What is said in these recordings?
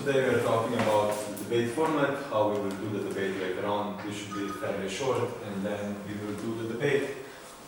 today we are talking about the debate format, how we will do the debate later on. This should be fairly short, and then we will do the debate.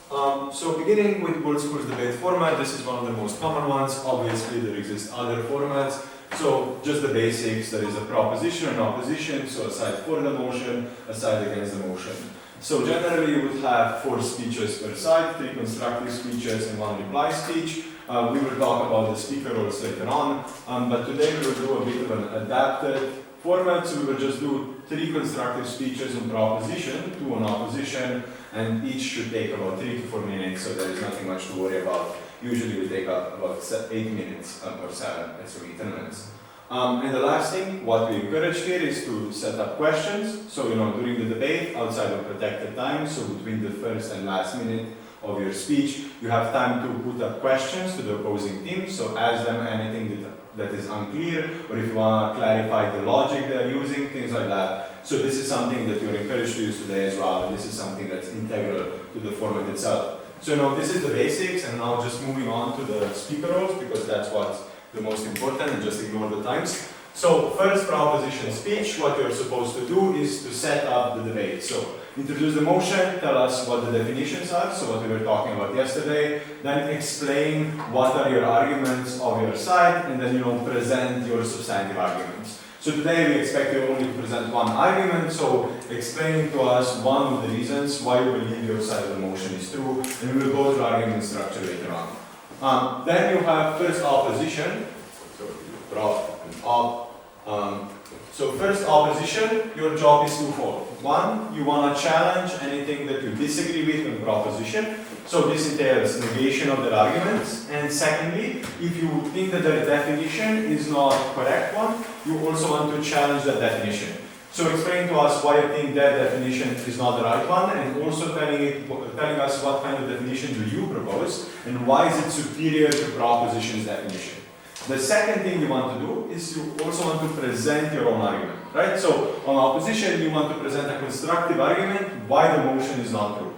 So beginning with World School's debate format, this is one of the most common ones. Obviously there exist other formats. So just the basics, there is a proposition and opposition, so a side for the motion, a side against the motion. So generally you would have 4 speeches per side, 3 constructive speeches and 1 reply speech. We will talk about the speaker roles later on, but today we will do a bit of an adapted format, so we will just do 3 constructive speeches on proposition, 2 on opposition, and each should take about 3 to 4 minutes, so there is nothing much to worry about. Usually we take up about 8 minutes or 7, so 10 minutes. And the last thing, what we encourage here is to set up questions. So, during the debate, outside of protected time, so between the first and last minute of your speech, you have time to put up questions to the opposing team. So ask them anything that is unclear, or if you want to clarify the logic they're using, things like that. So this is something that you're encouraged to use today as well. And this is something that's integral to the format itself. So this is the basics, and now just moving on to the speaker roles, because that's what's the most important, and just ignore the times. So first proposition speech, what you're supposed to do is to set up the debate. So introduce the motion, tell us what the definitions are, so what we were talking about yesterday, then explain what are your arguments of your side, and then present your substantive arguments. So today we expect you only to present one argument, so explain to us one of the reasons why you believe your side of the motion is true, and we will go through argument structure later on. Then you have first opposition, so prop and op. So first opposition, your job is twofold. One, you want to challenge anything that you disagree with in proposition. So this entails negation of their arguments. And secondly, if you think that their definition is not correct one, you also want to challenge that definition. So explain to us why you think their definition is not the right one, and also telling us what kind of definition do you propose, and why is it superior to proposition's definition. The second thing you want to do is you also want to present your own argument, right? So on opposition, you want to present a constructive argument why the motion is not true.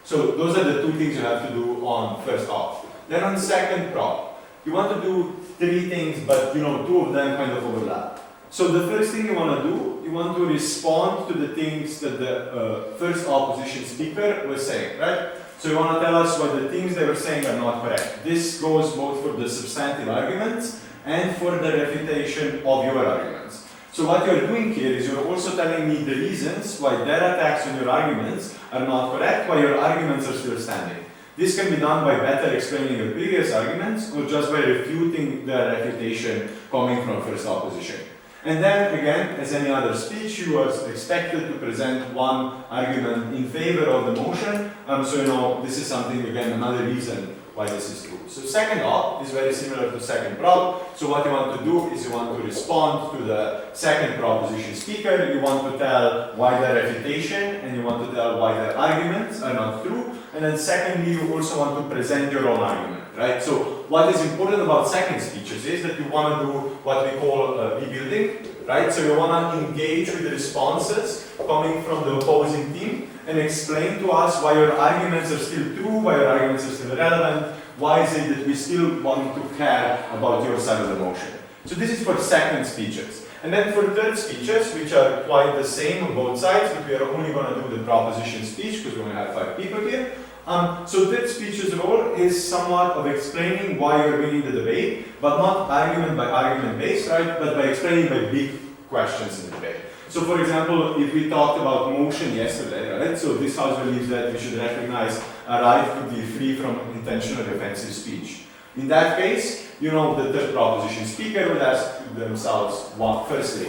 So those are the 2 things you have to do on first op. Then on second prop, you want to do 3 things, but 2 of them kind of overlap. So the first thing you want to do, you want to respond to the things that the first opposition speaker was saying, right? So you want to tell us what the things they were saying are not correct. This goes both for the substantive arguments and for the refutation of your arguments. So what you're doing here is you're also telling me the reasons why their attacks on your arguments are not correct, why your arguments are still standing. This can be done by better explaining your previous arguments, or just by refuting the refutation coming from first opposition. And then, again, as any other speech, you are expected to present one argument in favor of the motion. So, this is something, again, another reason why this is true. So second op is very similar to second prop. So what you want to do is you want to respond to the second proposition speaker. You want to tell why their refutation, and you want to tell why their arguments are not true. And then secondly, you also want to present your own argument, right? So what is important about second speeches is that you want to do what we call rebuilding, right? So you want to engage with the responses coming from the opposing team and explain to us why your arguments are still true, why your arguments are still relevant, why is it that we still want to care about your side of the motion. So this is for second speeches. And then for third speeches, which are quite the same on both sides, but we are only going to do the proposition speech because we only have 5 people here. So third speech's role is somewhat of explaining why you're winning the debate, but not argument by argument based, right? But by explaining by big questions in the debate. So for example, if we talked about motion yesterday, right? So this house believes that we should recognize a right to be free from intentional offensive speech. In that case, the third proposition speaker would ask themselves, firstly,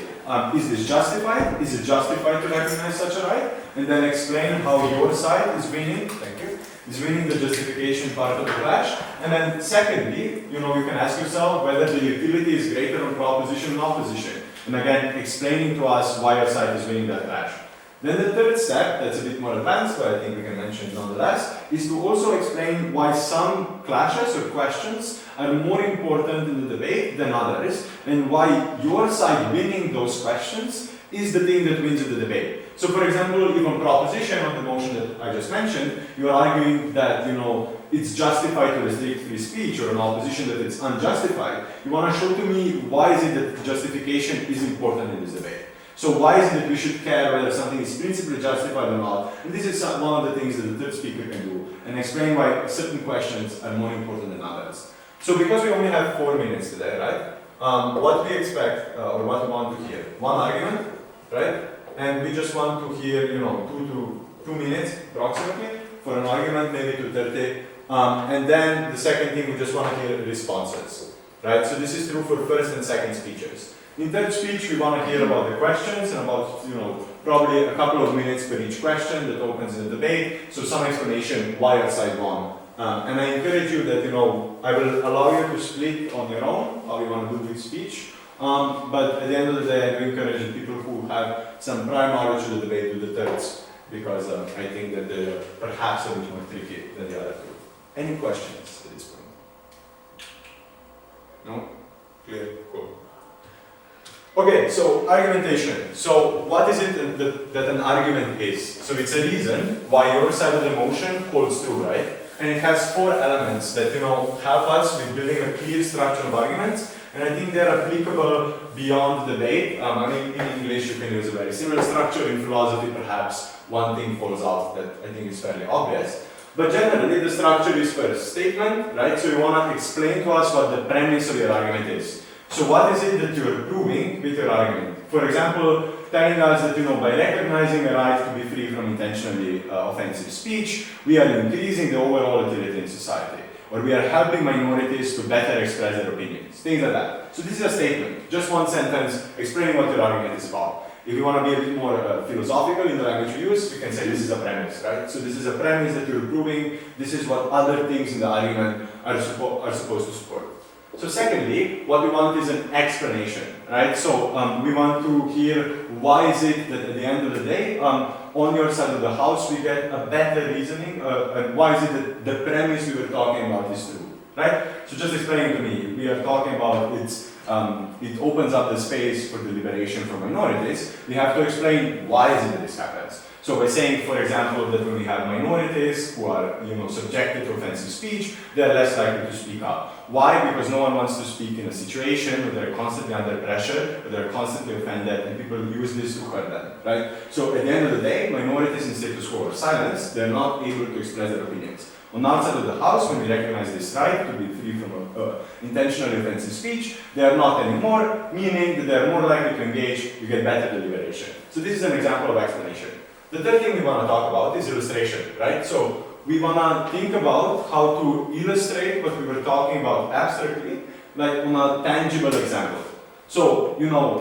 is this justified? Is it justified to recognize such a right? And then explain how your side is winning, is winning the justification part of the clash. And then secondly, you can ask yourself whether the utility is greater on proposition and opposition. And again, explaining to us why your side is winning that clash. Then the third step, that's a bit more advanced, but I think we can mention it nonetheless, is to also explain why some clashes or questions are more important in the debate than others, and why your side winning those questions is the thing that wins in the debate. So for example, if on proposition on the motion that I just mentioned, you are arguing that, you know, it's justified to restrict free speech, or an opposition that it's unjustified, you want to show to me why is it that justification is important in this debate. So why is it that we should care whether something is principally justified or not? And this is one of the things that the third speaker can do, and explain why certain questions are more important than others. So because we only have 4 minutes today, right? What we expect, or what we want to hear, one argument, right? And we just want to hear, you know, 2 minutes approximately for an argument, maybe 2:30. And then the second thing, we just want to hear responses, right? So this is true for first and second speeches. In third speech, we want to hear about the questions and about, you know, probably a couple of minutes per each question that opens the debate. So some explanation why your side won. And I encourage you that, you know, I will allow you to split on your own how you want to do this speech. But at the end of the day, I do encourage the people who have some prior knowledge of the debate do the thirds, because I think that they're perhaps a bit more tricky than the other two. Any questions at this point? No? Clear? Cool. Okay, so argumentation. So what is it that an argument is? So it's a reason why your side of the motion holds true, right? And it has 4 elements that, you know, help us with building a clear structure of arguments. And I think they're applicable beyond debate. I mean, in English you can use a very similar structure. In philosophy, perhaps one thing falls out that I think is fairly obvious. But generally, the structure is first statement, right? So you want to explain to us what the premise of your argument is. So what is it that you're proving with your argument? For example, telling us that, you know, by recognizing a right to be free from intentionally offensive speech, we are increasing the overall utility in society. Or we are helping minorities to better express their opinions. Things like that. So this is a statement. Just one sentence explaining what your argument is about. If you want to be a bit more philosophical in the language we use, we can say this is a premise, right? So this is a premise that you're proving. This is what other things in the argument are supposed to support. So secondly, what we want is an explanation, right? So we want to hear why is it that at the end of the day, on your side of the house, we get a better reasoning, and why is it that the premise we were talking about is true, right? So just explaining to me, we are talking about it opens up the space for deliberation for minorities. We have to explain why is it that this happens. So by saying, for example, that when we have minorities who are, you know, subjected to offensive speech, they're less likely to speak up. Why? Because no one wants to speak in a situation where they're constantly under pressure, where they're constantly offended, and people use this to hurt them, right? So at the end of the day, minorities in status quo or silence, they're not able to express their opinions. On our side of the house, when we recognize this right to be free from intentionally offensive speech, they are not anymore, meaning that they're more likely to engage, you get better deliberation. So this is an example of explanation. The third thing we want to talk about is illustration, right? So we want to think about how to illustrate what we were talking about abstractly, like on a tangible example. So, you know,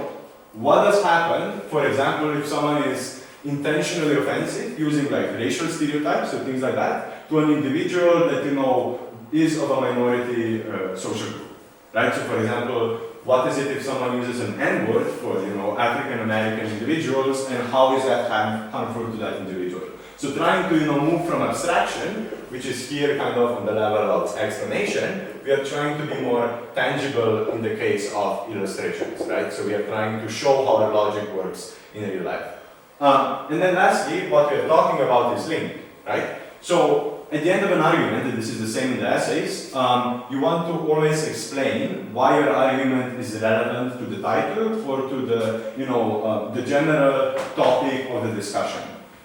what does happen, for example, if someone is intentionally offensive, using like racial stereotypes or things like that, to an individual that, you know, is of a minority social group, right? So for example, what is it if someone uses an N-word for, you know, African American individuals, and how is that harmful to that individual? So trying to, you know, move from abstraction, which is here kind of on the level of explanation, we are trying to be more tangible in the case of illustrations, right? So we are trying to show how our logic works in real life. And then lastly, what we are talking about is link, right? So at the end of an argument, and this is the same in the essays, you want to always explain why your argument is relevant to the title or to the, you know, the general topic of the discussion.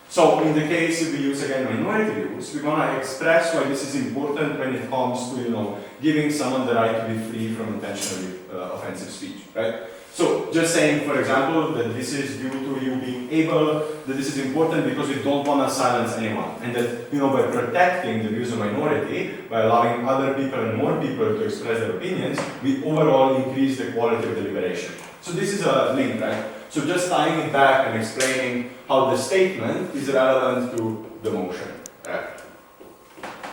So in the case if we use again minority views, we want to express why this is important when it comes to, you know, giving someone the right to be free from intentionally offensive speech, right? So just saying, for example, that this is due to you being able, that this is important because we don't want to silence anyone. And that, you know, by protecting the views of minority, by allowing other people and more people to express their opinions, we overall increase the quality of deliberation. So this is a link, right? So just tying it back and explaining how the statement is relevant to the motion, right?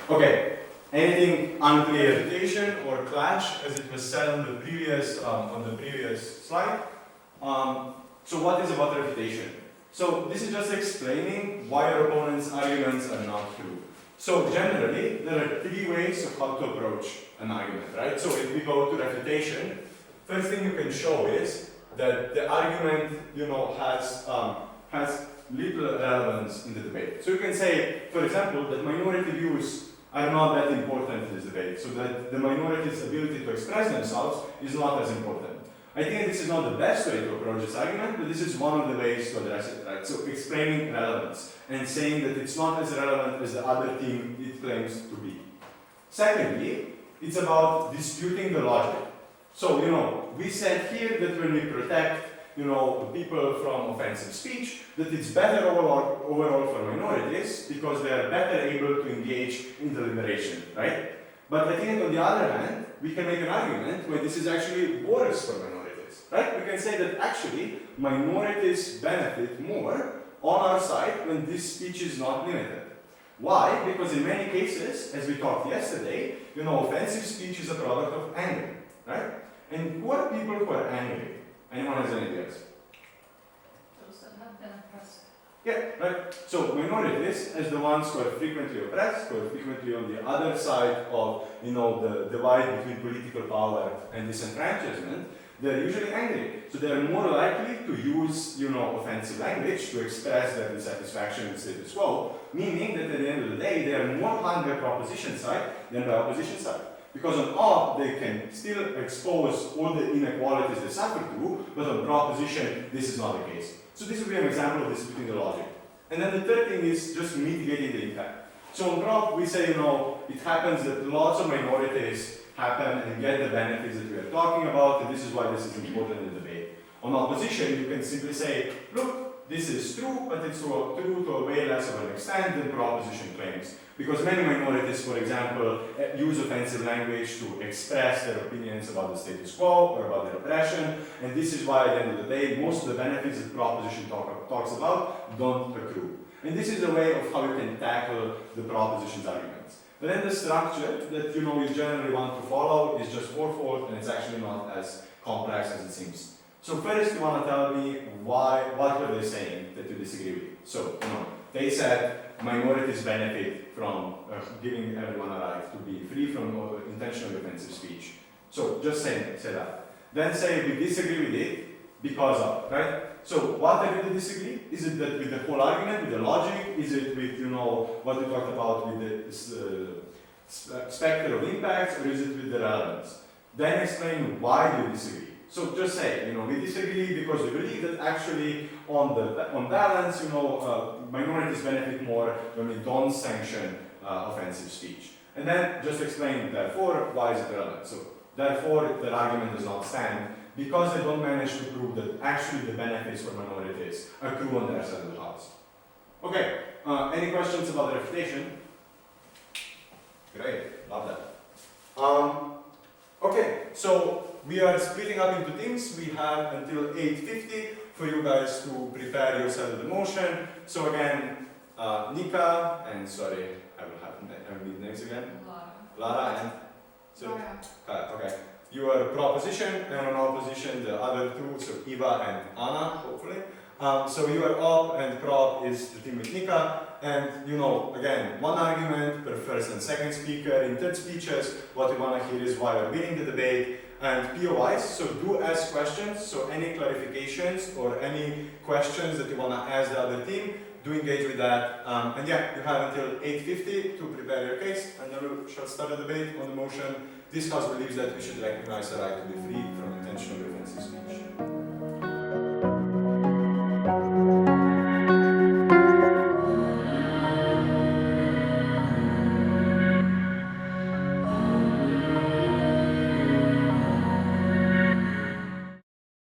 Okay. Anything unclear? Refutation or clash, as it was said on the previous slide. So what is about refutation? So this is just explaining why your opponent's arguments are not true. So generally, there are 3 ways of how to approach an argument, right? So if we go to refutation, first thing you can show is that the argument, has little relevance in the debate. So you can say, for example, that minority views are not that important in this debate, so that the minority's ability to express themselves is not as important. I think this is not the best way to approach this argument, but this is one of the ways to address it, right? So explaining relevance and saying that it's not as relevant as the other thing it claims to be. Secondly, it's about disputing the logic. So, we said here that when we protect, people from offensive speech, that it's better overall for minorities because they are better able to engage in deliberation, right? But I think on the other hand, we can make an argument where this is actually worse for minorities, right? We can say that actually minorities benefit more on our side when this speech is not limited. Why? Because in many cases, as we talked yesterday, offensive speech is a product of anger, right? And who are people who are angry? Anyone has any ideas? Those that have been oppressed. Yeah, right. So minorities, as the ones who are frequently oppressed, who are frequently on the other side of, the divide between political power and disenfranchisement, they're usually angry. So they're more likely to use, offensive language to express their dissatisfaction with the status quo, meaning that at the end of the day, they are more harmed by proposition side than by opposition side. Because on op, they can still expose all the inequalities they suffer to, but on proposition, this is not the case. So this would be an example of disputing the logic. And then the third thing is just mitigating the impact. So on prop, we say, it happens that lots of minorities happen and get the benefits that we are talking about, and this is why this is important in the debate. On opposition, you can simply say, look, this is true, but it's true to a way less of an extent than proposition claims. Because many minorities, for example, use offensive language to express their opinions about the status quo or about their oppression, and this is why at the end of the day, most of the benefits that proposition talks about don't accrue. And this is a way of how you can tackle the proposition's arguments. But then the structure that you generally want to follow is just fourfold, and it's actually not as complex as it seems. So first, you want to tell me what were they saying that you disagree with. So they said minorities benefit from giving everyone a right to be free from intentionally offensive speech. So just say that. Then say we disagree with it because of, right? So what I really disagree? Is it that with the whole argument, with the logic? Is it with, what we talked about with the specter of impacts, or is it with the relevance? Then explain why you disagree. So just say, we disagree because we believe that actually on balance, minorities benefit more when we don't sanction offensive speech. And then just explain, therefore, why is it relevant? So therefore, the argument does not stand because they don't manage to prove that actually the benefits for minorities accrue on their side of the house. Okay, any questions about the refutation? Great, love that. Okay, so we are splitting up into teams. We have until 8:50 for you guys to prepare your side of the motion. So again, Nika, and sorry, I will need names again. Lara and Kaya. Okay. You are proposition, and on opposition the other two, so Eva and Anna, hopefully. So you are op, and prop is the team with Nika. And again, one argument per first and second speaker. In third speeches, what we want to hear is why we're winning the debate. And POIs, so do ask questions. So any clarifications or any questions that you want to ask the other team, do engage with that. And yeah, you have until 8:50 to prepare your case, and then we shall start the debate on the motion. This House believes that we should recognize the right to be free from intentional offensive speech.